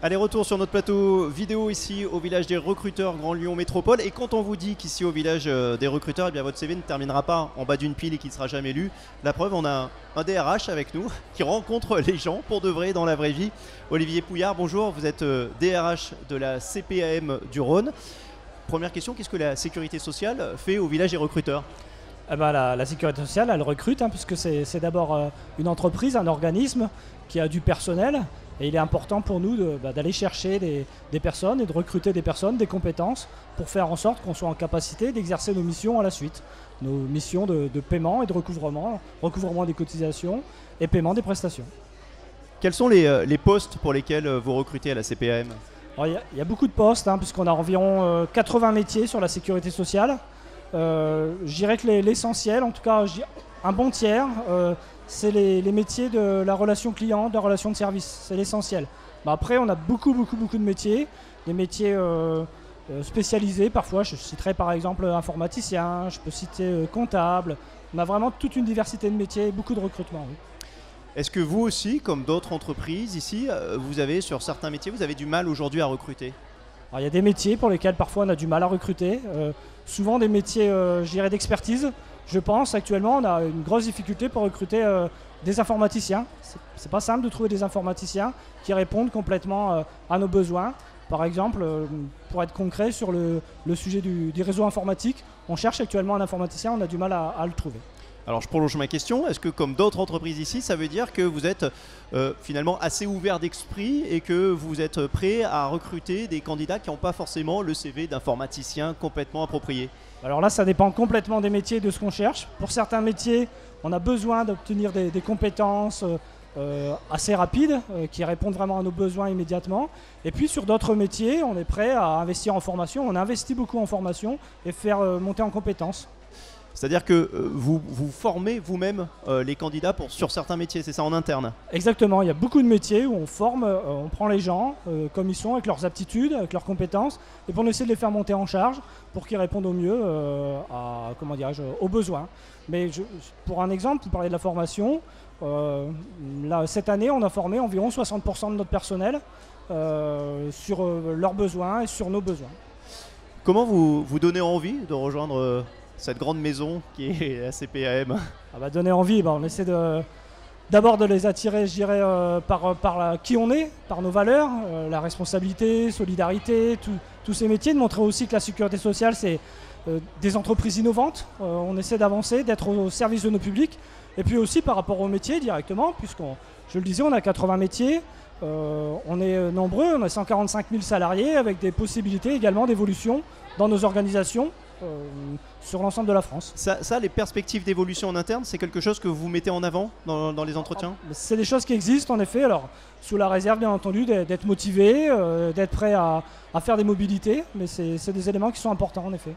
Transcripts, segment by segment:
Allez, retour sur notre plateau vidéo ici au village des recruteurs Grand Lyon Métropole. Et quand on vous dit qu'ici au village des recruteurs, eh bien, votre CV ne terminera pas en bas d'une pile et qu'il ne sera jamais lu, la preuve, on a un DRH avec nous qui rencontre les gens pour de vrai dans la vraie vie. Olivier Pouillard, bonjour, vous êtes DRH de la CPAM du Rhône. Première question, qu'est-ce que la sécurité sociale fait au village des recruteurs ? Eh ben, la sécurité sociale, elle recrute, puisque c'est d'abord une entreprise, un organisme qui a du personnel. Et il est important pour nous d'aller chercher des personnes et de recruter des personnes, des compétences, pour faire en sorte qu'on soit en capacité d'exercer nos missions à la suite. Nos missions de paiement et de recouvrement des cotisations et paiement des prestations. Quels sont les postes pour lesquels vous recrutez à la CPAM ? Il y a beaucoup de postes, puisqu'on a environ 80 métiers sur la sécurité sociale. Je dirais que l'essentiel, en tout cas un bon tiers, c'est les métiers de la relation client, de la relation de service, c'est l'essentiel. Après, on a beaucoup de métiers, des métiers spécialisés parfois. Je citerai par exemple informaticien, je peux citer comptable. On a vraiment toute une diversité de métiers et beaucoup de recrutement. Oui. Est-ce que vous aussi, comme d'autres entreprises ici, vous avez sur certains métiers, vous avez du mal aujourd'hui à recruter ? Alors, il y a des métiers pour lesquels parfois on a du mal à recruter, souvent des métiers je dirais d'expertise. Je pense actuellement on a une grosse difficulté pour recruter des informaticiens. C'est pas simple de trouver des informaticiens qui répondent complètement à nos besoins. Par exemple, pour être concret sur le sujet du réseau informatique, on cherche actuellement un informaticien, on a du mal à le trouver. Alors je prolonge ma question, est-ce que comme d'autres entreprises ici, ça veut dire que vous êtes finalement assez ouvert d'esprit et que vous êtes prêt à recruter des candidats qui n'ont pas forcément le CV d'informaticien complètement approprié ? Alors là, ça dépend complètement des métiers et de ce qu'on cherche. Pour certains métiers, on a besoin d'obtenir des compétences assez rapides qui répondent vraiment à nos besoins immédiatement. Et puis sur d'autres métiers, on est prêt à investir en formation. On investit beaucoup en formation et faire monter en compétences. C'est-à-dire que vous formez vous-même les candidats sur certains métiers, c'est ça, en interne ? Exactement, il y a beaucoup de métiers où on forme, on prend les gens comme ils sont, avec leurs aptitudes, avec leurs compétences, et pour essayer de les faire monter en charge pour qu'ils répondent au mieux aux besoins. Mais pour un exemple, vous parlez de la formation, cette année on a formé environ 60% de notre personnel sur leurs besoins et sur nos besoins. Comment vous donnez envie de rejoindre cette grande maison qui est la CPAM ? Donner envie, on essaie d'abord de les attirer, je dirais, par qui on est, par nos valeurs, la responsabilité, solidarité, tous ces métiers, de montrer aussi que la sécurité sociale, c'est des entreprises innovantes. On essaie d'avancer, d'être au service de nos publics. Et puis aussi par rapport aux métiers directement, je le disais, on a 80 métiers, on est nombreux, on a 145 000 salariés avec des possibilités également d'évolution dans nos organisations. Sur l'ensemble de la France. Ça, les perspectives d'évolution en interne, c'est quelque chose que vous mettez en avant dans les entretiens ? C'est des choses qui existent en effet, alors sous la réserve bien entendu d'être motivé, d'être prêt à faire des mobilités, mais c'est des éléments qui sont importants en effet.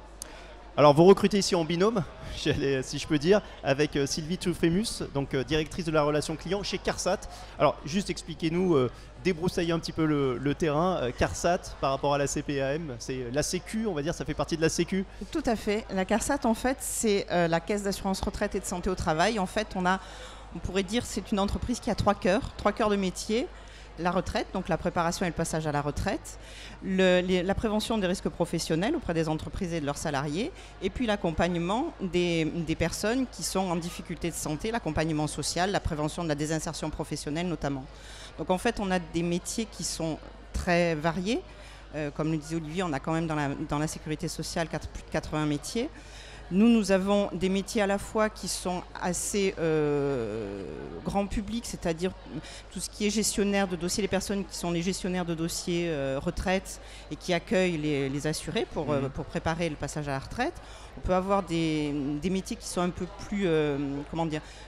Alors vous recrutez ici en binôme, si je peux dire, avec Sylvie Tufremus, donc directrice de la relation client chez CARSAT. Alors juste expliquez-nous, débroussaillez un petit peu le terrain. CARSAT par rapport à la CPAM, c'est la Sécu, on va dire, ça fait partie de la Sécu ? Tout à fait. La CARSAT, en fait, c'est la Caisse d'assurance retraite et de santé au travail. En fait, on pourrait dire que c'est une entreprise qui a trois cœurs de métier. La retraite, donc la préparation et le passage à la retraite, la prévention des risques professionnels auprès des entreprises et de leurs salariés, et puis l'accompagnement des personnes qui sont en difficulté de santé, l'accompagnement social, la prévention de la désinsertion professionnelle notamment. Donc en fait, on a des métiers qui sont très variés. Comme le disait Olivier, on a quand même dans la sécurité sociale plus de 80 métiers. Nous avons des métiers à la fois qui sont assez grand public, c'est-à-dire tout ce qui est gestionnaire de dossiers, les personnes qui sont les gestionnaires de dossiers retraite et qui accueillent les assurés pour préparer le passage à la retraite. On peut avoir des métiers qui sont un peu plus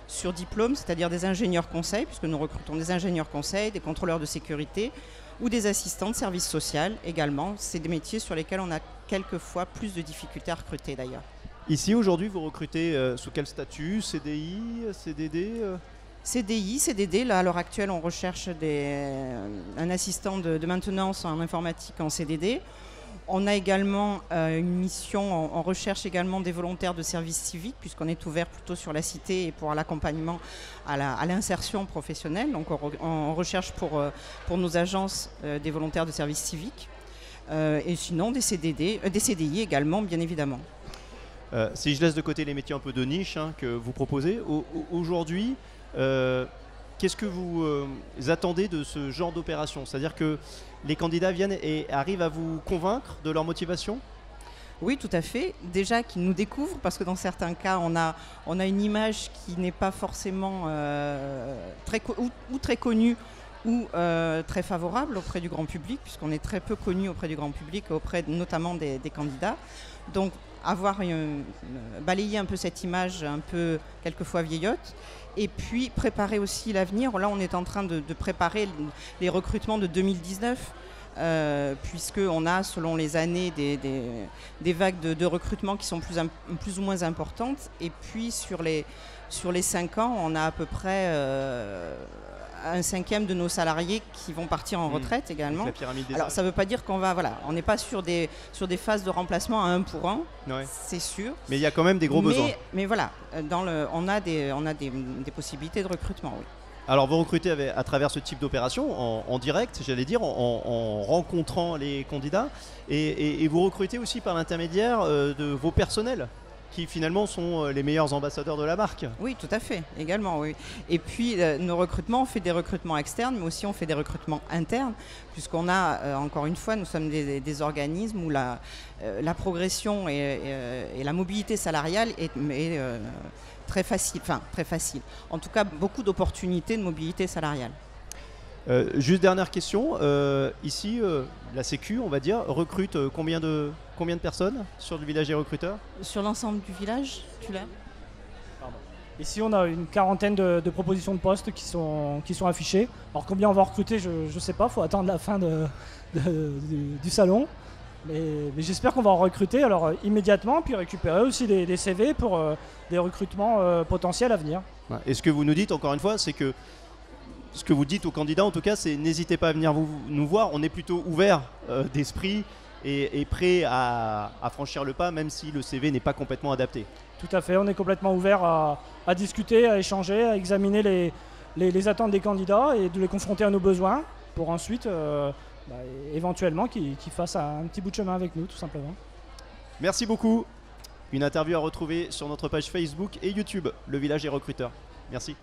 sur diplôme, c'est-à-dire des ingénieurs conseils, puisque nous recrutons des ingénieurs conseils, des contrôleurs de sécurité ou des assistants de service social également. C'est des métiers sur lesquels on a quelquefois plus de difficultés à recruter d'ailleurs. Ici, aujourd'hui, vous recrutez sous quel statut ? CDI, CDD CDI, CDD. Là, à l'heure actuelle, on recherche un assistant de maintenance en informatique en CDD. On a également une mission, on recherche également des volontaires de service civique, puisqu'on est ouvert plutôt sur la cité et pour l'accompagnement à l'insertion professionnelle. Donc on recherche pour nos agences des volontaires de service civique. Et sinon des CDI également, bien évidemment. Si je laisse de côté les métiers un peu de niche que vous proposez, aujourd'hui, qu'est-ce que vous attendez de ce genre d'opération? C'est-à-dire que les candidats viennent et arrivent à vous convaincre de leur motivation? Oui, tout à fait. Déjà qu'ils nous découvrent, parce que dans certains cas, on a une image qui n'est pas forcément très connue ou très favorable auprès du grand public, puisqu'on est très peu connu auprès du grand public, auprès notamment des candidats. Donc, balayer un peu cette image un peu quelquefois vieillotte, et puis préparer aussi l'avenir. Là, on est en train de préparer les recrutements de 2019, puisqu'on a, selon les années, des vagues de recrutement qui sont plus ou moins importantes. Et puis, sur les 5 ans, on a à peu près un 5e de nos salariés qui vont partir en retraite également. La pyramide des Alors ça ne veut pas dire qu'on va, on n'est pas sur des phases de remplacement à 1 pour 1, ouais. C'est sûr. Mais il y a quand même des gros besoins. Mais voilà, on a des possibilités de recrutement, oui. Alors vous recrutez à travers ce type d'opération, en direct, j'allais dire, en rencontrant les candidats, et vous recrutez aussi par l'intermédiaire de vos personnels, qui finalement sont les meilleurs ambassadeurs de la marque. Oui, tout à fait, également, oui. Et puis, nos recrutements, on fait des recrutements externes, mais aussi on fait des recrutements internes, puisqu'on a, encore une fois, nous sommes des organismes où la progression et la mobilité salariale est très facile. En tout cas, beaucoup d'opportunités de mobilité salariale. Juste dernière question, ici, la Sécu, on va dire, recrute combien de personnes sur le village des recruteurs? Sur l'ensemble du village, tu l'as? Ici, on a une quarantaine de propositions de postes qui sont affichées. Alors combien on va recruter, je ne sais pas, il faut attendre la fin du salon. Mais j'espère qu'on va en recruter immédiatement, puis récupérer aussi des CV pour des recrutements potentiels à venir. Et ce que vous nous dites, encore une fois, c'est que ce que vous dites aux candidats, en tout cas, c'est n'hésitez pas à venir nous voir. On est plutôt ouvert d'esprit et prêt à franchir le pas, même si le CV n'est pas complètement adapté. Tout à fait, on est complètement ouvert à discuter, à échanger, à examiner les attentes des candidats et de les confronter à nos besoins pour ensuite, éventuellement, qu'ils fassent un petit bout de chemin avec nous, tout simplement. Merci beaucoup. Une interview à retrouver sur notre page Facebook et YouTube, Le Village des Recruteurs. Merci.